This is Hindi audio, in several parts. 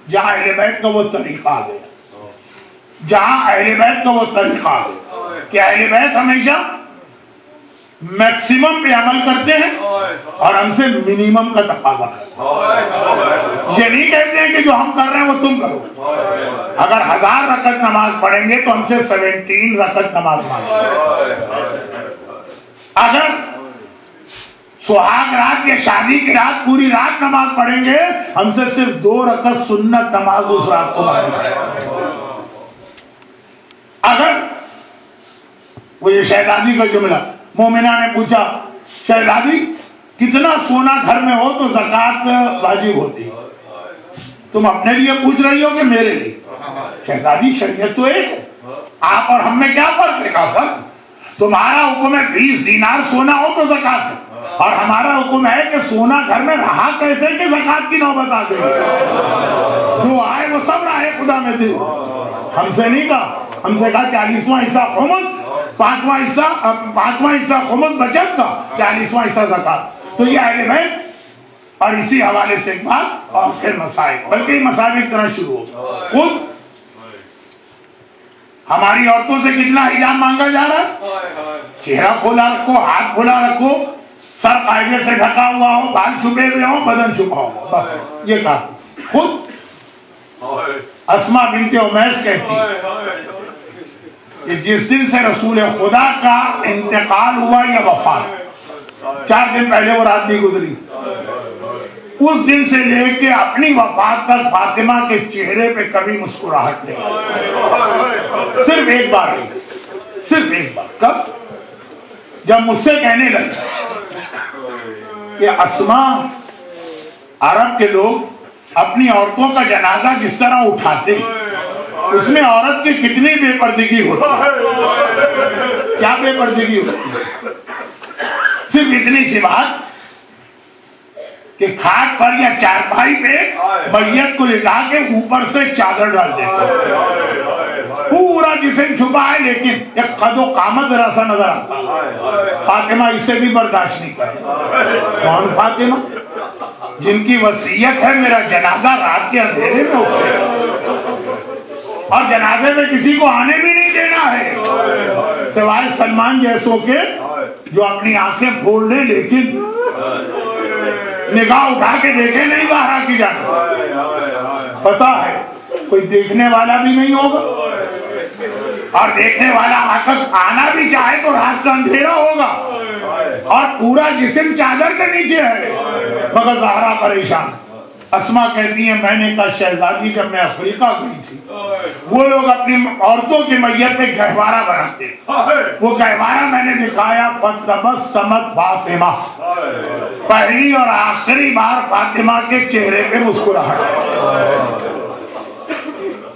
जहां अहले बैत का वो तरीका आ गया, जहां अहले बैत का वो तरीका आ गया कि अहले बैत हमेशा मैक्सिमम पे अमल करते हैं और हमसे मिनिमम का तकाजा है। ये नहीं कहते हैं कि जो हम कर रहे हैं वो तुम करो। अगर 1000 रकत नमाज पढ़ेंगे तो हमसे 17 रकत नमाज मांगे। अगर सुहाग रात या शादी की रात पूरी रात नमाज पढ़ेंगे, हमसे सिर्फ 2 रकत सुन्नत नमाज उस रात को मांगे। अगर वो ये शहजादी का जुमला, मोमिना ने पूछा शहजादी कितना सोना घर में हो तो ज़कात वाजिब होती है, तुम अपने लिए पूछ रही हो कि मेरे लिए? शहजादी शरीयत तो एक है, आप और हम में क्या फर्क है? का फर्क, तुम्हारा हुक्म है 20 दीनार सोना हो तो ज़कात है, और हमारा हुक्म है कि सोना घर में रहा कैसे कि ज़कात की नौबत आ गई। जो आए वो सब राहे खुदा में दे। हमसे नहीं कहा, हमसे कहा 40वां हिस्सा खुमस, 5वां हिस्सा खुमस बचत का, 40वां हिस्सा ज़कात। तो ये अहले बैत। और इसी हवाले से एक बात और फिर मसाइल, बल्कि मसाइल की तरह शुरू हो। खुद हमारी औरतों से कितना हिजाब मांगा जा रहा है? चेहरा खोला रखो, हाथ खोला रखो, सर कायदे से ढका हुआ हो, बाल छुपे हुए हो, बदन छुपा हो, बस ये काफी। खुद अस्मा बिनते उमैस कहती कि जिस दिन से रसूल खुदा का इंतकाल हुआ या वफात, 4 दिन पहले वो रात भी गुजरी, उस दिन से लेके अपनी वफात तक फातिमा के चेहरे पे कभी मुस्कुराहट नहीं आई। सिर्फ एक बार ही, सिर्फ एक बार। कब? जब मुझसे कहने लगे कि अस्मा, अरब के लोग अपनी औरतों का जनाजा जिस तरह उठाते उसमें औरत की कितनी बेपर्दगी होती है, क्या बेपर्दगी होती है? सिर्फ इतनी सी बात कि खाट पर या चारपाई पे मैयत को लिटा के ऊपर से चादर डाल देते, पूरा जिस्म छुपा है लेकिन एक कदो कामत जरा सा नजर आता। फातिमा इससे भी बर्दाश्त नहीं करे। कौन फातिमा? जिनकी वसीयत है मेरा जनाजा रात के अंधेरे में उठे और जनाजे में किसी को आने भी नहीं देना है सिवाय सलमान जैसों के, जो अपनी आंखें फोड़ ले लेकिन निगाह उठा के देखे नहीं ज़हरा की जाती। पता है कोई देखने वाला भी नहीं होगा, और देखने वाला आकर आना भी चाहे तो रात का अंधेरा होगा और पूरा जिस्म चादर के नीचे है, मगर ज़हरा परेशान। अस्मा कहती है मैंने कहा शहजादी जब मैं अफ्रीका गई थी, वो लोग अपनी औरतों की मैयत पे गहवारा बनाते, वो गहवारा मैंने दिखाया। फतबस्समत फातिमा, पहली और आखिरी बार फातिमा के चेहरे पे मुस्कुराहट।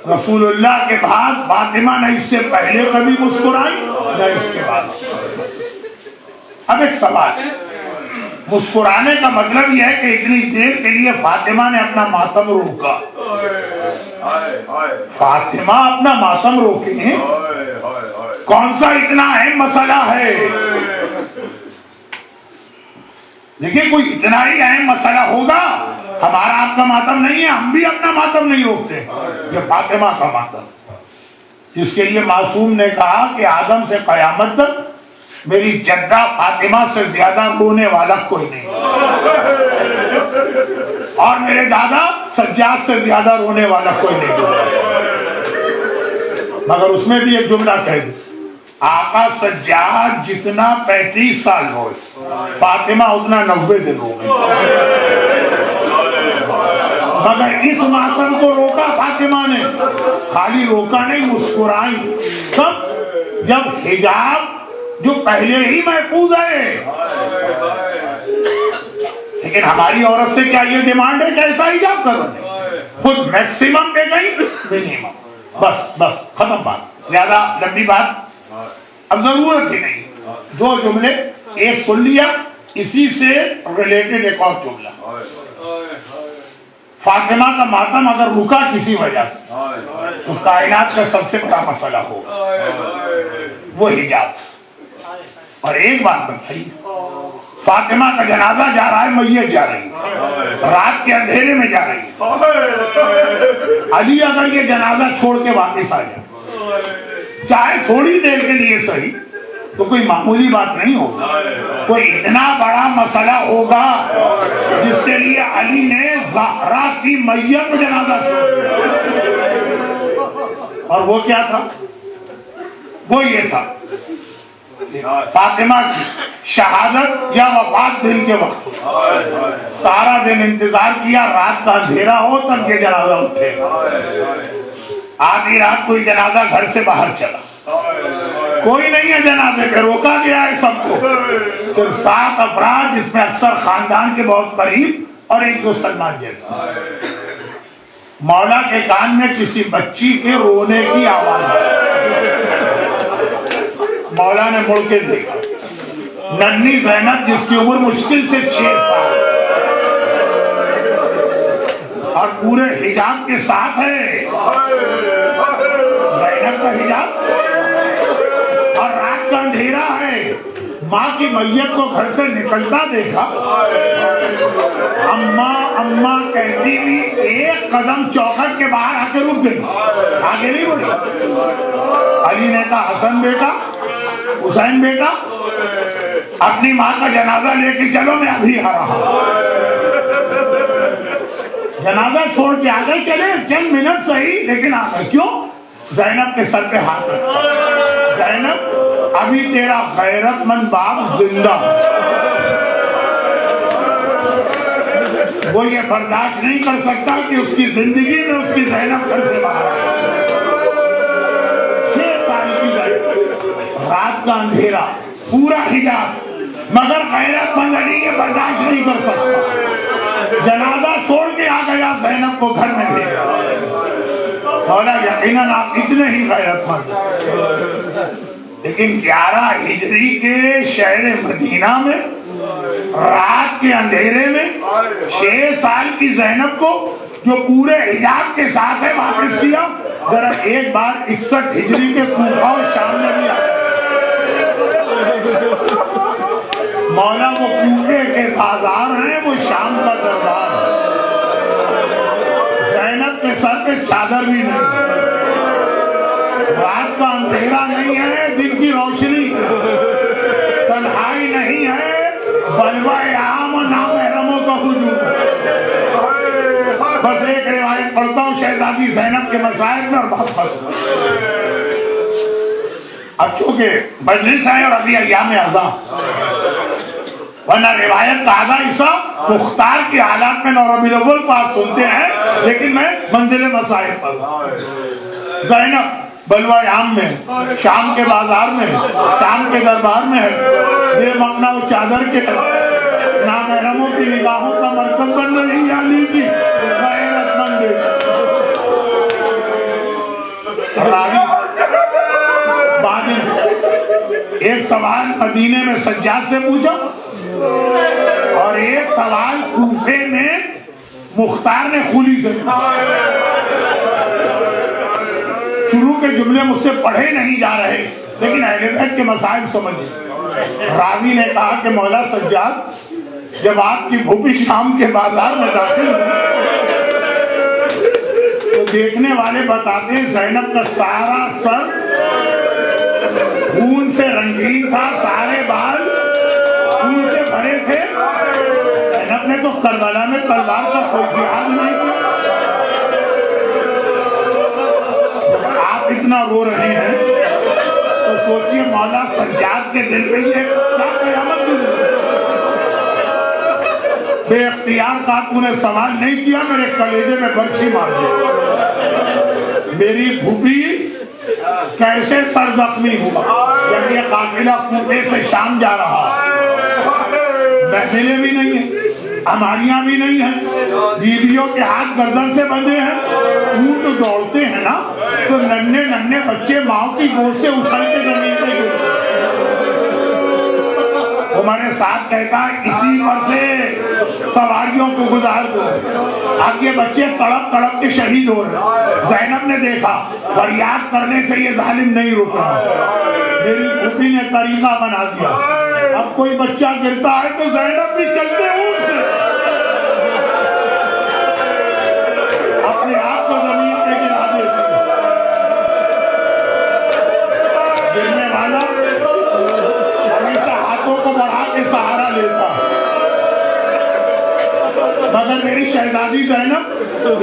रसूलुल्लाह के बाद फातिमा न इससे पहले कभी मुस्कुराई न इसके बाद। अब एक सवाल, मुस्कुराने का मतलब यह है कि इतनी देर के लिए फातिमा ने अपना मातम रोका। फातिमा अपना मातम रोके, कौन सा इतना अहम मसला है? देखिए कोई इतना ही अहम मसला होगा, हमारा आपका मातम नहीं है, हम भी अपना मातम नहीं रोकते। ये फातिमा का मातम, जिसके लिए मासूम ने कहा कि आदम से कयामत तक मेरी जद्दा फातिमा से ज्यादा रोने वाला कोई नहीं, और मेरे दादा सज्जाद से ज्यादा रोने वाला कोई नहीं। मगर उसमें भी एक जुमला कह दो, आका सज्जाद जितना 35 साल हो, फातिमा उतना 90 दिन हो गए। मगर इस मातम को रोका फातिमा ने, खाली रोका नहीं, मुस्कुराई। कब? जब हिजाब जो पहले ही महफूज है। लेकिन हमारी औरत से क्या ये डिमांड है कि ऐसा हिजाब करो? खुद मैक्सिमम पे गई, मिनिमम। बस बस खत्म बात, ज्यादा लंबी बात अब जरूरत ही नहीं। 2 जुमले, एक सुन लिया, इसी से रिलेटेड एक और जुमला। फातिमा का मातम अगर रुका किसी वजह से तो कायनात का सबसे बड़ा मसला होगा वो हिजाब। और एक बात बताइए, फातिमा का जनाजा जा रहा है, मैयत जा रही है, रात के अंधेरे में जा रही है, अली अगर ये जनाजा छोड़ के वापस आ जाए, चाहे थोड़ी देर के लिए सही, तो कोई मामूली बात नहीं होगी, कोई इतना बड़ा मसला होगा जिसके लिए अली ने ज़हरा की मैयत पे जनाजा छोड़ दिया। और वो क्या था? वो ये था, फातिमा की शहादत या वफात दिन के वक्त सारा दिन इंतजार किया, रात का अंधेरा हो तब ये जनाजा उठेगा। आधी रात कोई जनाजा घर से बाहर चला, कोई नहीं है जनाजे पे, रोका गया है सबको, सिर्फ 7 अफराद, जिसमें अक्सर खानदान के बहुत करीब और एक दो सलमान जैसा। मौला के कान में किसी बच्ची के रोने की आवाज आई। मौला ने मुड़ के देखा, नन्ही ज़ैनब जिसकी उम्र मुश्किल से 6 साल और पूरे हिजाब के साथ है, ज़ैनब का हिजाब, और रात का अंधेरा है। माँ की मैयत को घर से निकलता देखा, अम्मा अम्मा कहती हुई एक कदम चौखट के बाहर आके रुक गई, आगे नहीं बढ़ी। अली ने कहा, हसन बेटा, हुसैन बेटा, अपनी माँ का जनाजा लेके चलो, मैं अभी आ रहा हूँ। जनाजा छोड़ के आ गए, चले चंद मिनट सही, लेकिन आ गए। क्यों? ज़ैनब के सर पे हाथ रखा, ज़ैनब अभी तेरा गैरतमंद बाप जिंदा, वो ये बर्दाश्त नहीं कर सकता कि उसकी जिंदगी में उसकी ज़ैनब घर से बाहर आए। 6 साल की ज़ैनब, रात का अंधेरा, पूरा हिजाब, मगर गैरतमंद अली ये बर्दाश्त नहीं कर सकता, जनाजा छोड़ के आ गया, ज़ैनब को घर में भेजा। बोला, यकीनन आप इतने ही गैरतमंद, लेकिन 11 हिजरी के शहर मदीना में रात के अंधेरे में 6 साल की ज़ैनब को जो पूरे हिजाब के साथ है वापस किया। जरा एक बार 61 हिजरी के कूफा और शाम में भी आया। मौला वो कूफे के बाजार हैं, वो शाम का दरबार है। ज़ैनब के सर पे चादर भी नहीं, रात का अंधेरा नहीं है, दिन की रोशनी, तन्हाई नहीं है, बलवा आम और नामहरमों का हुजूम। बस एक रिवायत पढ़ता हूँ शहजादी ज़ैनब के मसाइब में और बहुत फर्क। अब चूंकि मजलिस है और अभी अय्याम अज़ा, वरना रिवायत का आधा हिस्सा मुख्तार के हालात में रबीउल अव्वल को आप सुनते हैं, लेकिन मैं मंजिल मसाइब पर। ज़ैनब बलवा आम में, शाम के बाजार में, शाम के दरबार में है, बेमकना वो चादर के नामहरमों की निगाहों का मरकज बन रही है। अली की गैरतमंद रावी बाद एक सवाल मदीने में सज्जाद से पूछा और एक सवाल कूफे में मुख्तार ने खुली से। शुरू के जुमले मुझसे पढ़े नहीं जा रहे, लेकिन अहले बैत के मसाइब समझिए। रावी ने कहा कि मौला सज्जाद, जब आपकी भूपी शाम के बाजार में दाखिल हुई तो देखने वाले बताते हैं ज़ैनब का सारा सर खून से रंगीन था, सारे बाल खून से भरे थे। ज़ैनब ने तो करबला में तलवार का कोई जिहाद नहीं किया। आप इतना रो रहे हैं तो सोचिए मौला सज्जाद के दिल में ये क्या कयामत गुजरी। बेख्तियार का तूने सवाल नहीं किया, मेरे कलेजे में बर्छी मार दी। मेरी भूपी कैसे सर जख्मी हुआ जब ये काफिला कूफे से शाम जा रहा। महफिलें भी नहीं है, हमारियां भी नहीं है, बीवियों के हाथ गर्दन से बंधे हैं। ऊंट दौड़ते हैं ना तो नन्हे नन्हे बच्चे माँ की गोद से उछल के जमीन पे गिरते। हमारे साथ कहता है इसी पर से सवारियों को गुजार दो। अब ये बच्चे तड़प तड़प के शहीद हो रहे। ज़ैनब ने देखा फरियाद करने से ये जालिम नहीं रुक रहा। मेरी भूपी ने तरीका बना दिया, अब कोई बच्चा गिरता है तो ज़ैनब भी चलते ऊंट से अपने आप को जमीन पे मेरी शहजादी ज़ैनब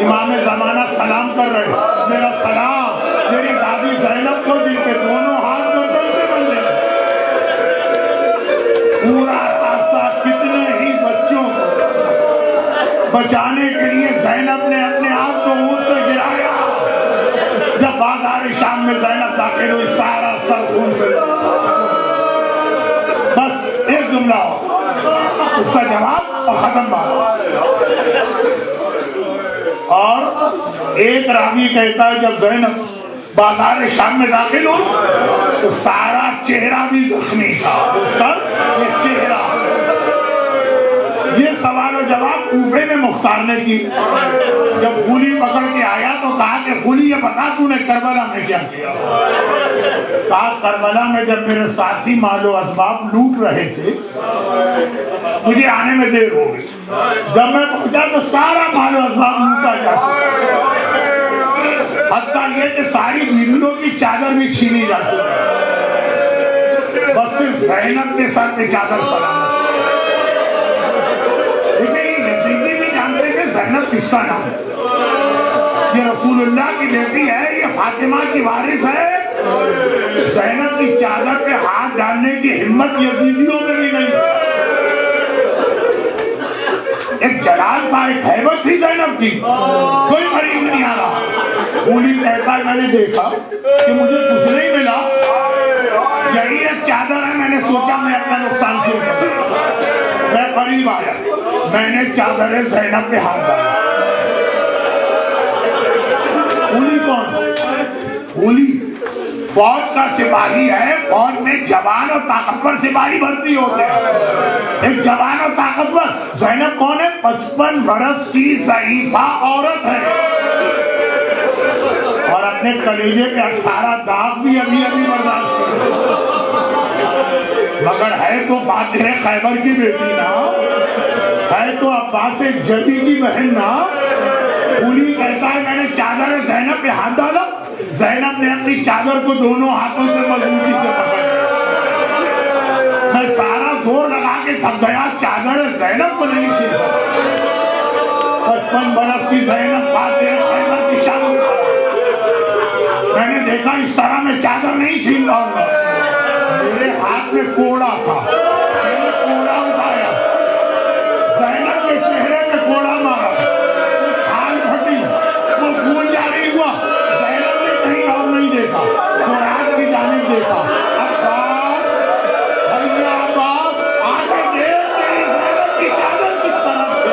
इमाम ज़माना सलाम कर रहे, मेरा सलाम मेरी दादी ज़ैनब को जिनके दोनों हाथ गर्दन से बंधे। पूरा रास्ता कितने ही बच्चों को बचाने के लिए ज़ैनब ने अपने आप को ऊंट से गिराया। जब बाजार शाम में ज़ैनब दाखिल हुई, सारा सर खून से, बस एक जुमला हो, उसका जवाब और खत्म बात। और एक रावी कहता है जब ज़ैनब बाजार शाम में दाखिल हो तो सारा चेहरा भी जख्मी था, सर ये चेहरा। ये सवाल और जवाब कूफे में मुख्तार ने की। जब खूली पकड़ के आया तो कहा कि खूली ये बता तूने करबला में क्या किया। कहा करबला में जब मेरे साथी मालो असबाब लूट रहे थे मुझे आने में देर हो गई। जब मैं पहुंचा तो सारा मालो असबाब लूटा जाता, हत्ता ये कि सारी बीवियों की चादर भी छीनी जा चुकी, बस सिर्फ ज़ैनब के सर पे चादर सलामत। यजीदी भी जानते थे ज़ैनब किसका नाम है, ये रसूलुल्लाह की बेटी है, ये फातिमा की वारिस है। ज़ैनब की चादर पे हाथ डालने की हिम्मत यजीदियों में भी नहीं। एक जलाल था, एक हैबत थी ज़ैनब की, कोई करीब नहीं आ रहा। खूली कहता है मैंने देखा कि मुझे कुछ नहीं मिला, यही एक चादर है, मैंने सोचा मैं अपना नुकसान क्यों करूं। मैं करीब आया, मैंने चादर ज़ैनब पे हाथ डाला। खूली कौन? खूली फौज का सिपाही है। फौज में जवान और ताकतवर सिपाही भर्ती होते हैं। एक जवान और ताकतवर ज़ैनब कौन है? 55 बरस की ज़ईफा औरत है और अपने कलेजे पे 18 दाग भी अभी अभी बर्दाश्त कर, मगर है तो फातिह खैबर की बेटी ना, है तो अब्बास जदी की बहन ना। खूली कहता है मैंने चादर ज़ैनब पे हाथ डाला, ज़ैनब ने अपनी चादर को दोनों हाथों से मजबूती से पकड़ लिया। मैं सारा जोर लगा के थक गया, चादर ज़ैनब को नहीं छीन सका। 55 बरस की ज़ैनब फातिह खैबर की शान। मैंने देखा इस तरह मैं चादर नहीं छीन पाऊंगा। मेरे हाथ में कोड़ा था, मैंने कोड़ा उठाया, ज़ैनब के चेहरे पे कोड़ा मारा, खाल फटी, वो खून जारी हुआ। ज़ैनब ने कहीं और नहीं देखा, कुरान की जानिब देखा। अब्बास, भैया अब्बास, आगे देख मेरी ज़ैनब की चादर किस तरह से।